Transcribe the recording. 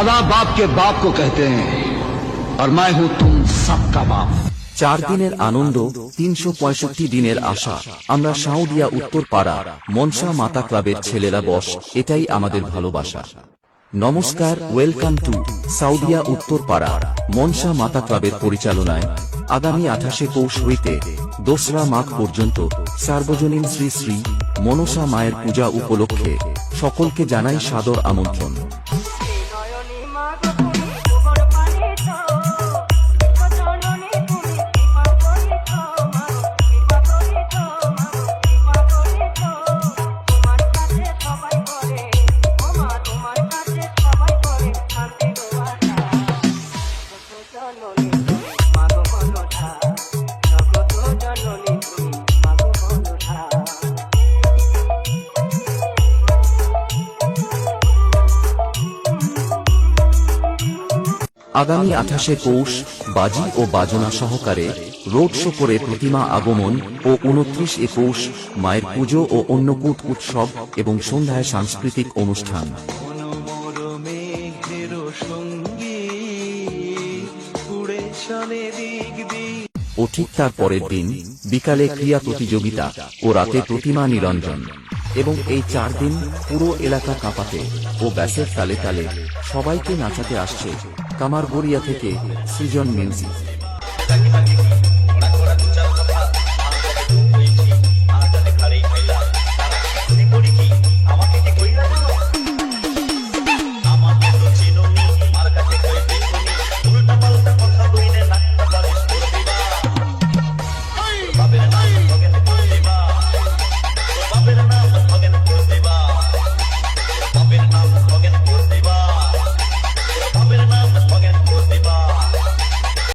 दादा बाप के बाप को कहते हैं और मैं हूं तुम सबका बाप। 4 দিনের আনন্দ, 365 দিনের আশা। আমরা সাউদিয়া উত্তরপাড়া মনসা মাতা ক্লাবের ছেলেরা বস, এটাই আমাদের ভালোবাসা। নমস্কার, welcome to Saudia Uttarpara Manasa মাতা ক্লাবের পরিচালনায় আগামী 28 পৌষ হইতে 2রা মাঘ পর্যন্ত সার্বজনীন শ্রী শ্রী মনসা মায়ের পূজা উপলক্ষে সকলকে জানাই সাদর আমন্ত্রণ। আগামী 28 পৌষ বাজি ও বাজনা সহকারে রোড শো করে প্রতিমা আগমন ও 29 পৌষ মায়ের পুজো ও অন্নকূট উৎসব এবং সন্ধ্যায় সাংস্কৃতিক অনুষ্ঠান। ও ঠিক তার পরের দিন বিকালে ক্রীড়া প্রতিযোগিতা ও রাতে প্রতিমা নিরঞ্জন। এবং এই 4 দিন পুরো এলাকা কাঁপাতে ও ব্যাসের তালে তালে সবাইকে নাচাতে আসছে কামারগড়িয়া থেকে সৃজন মিউজিক।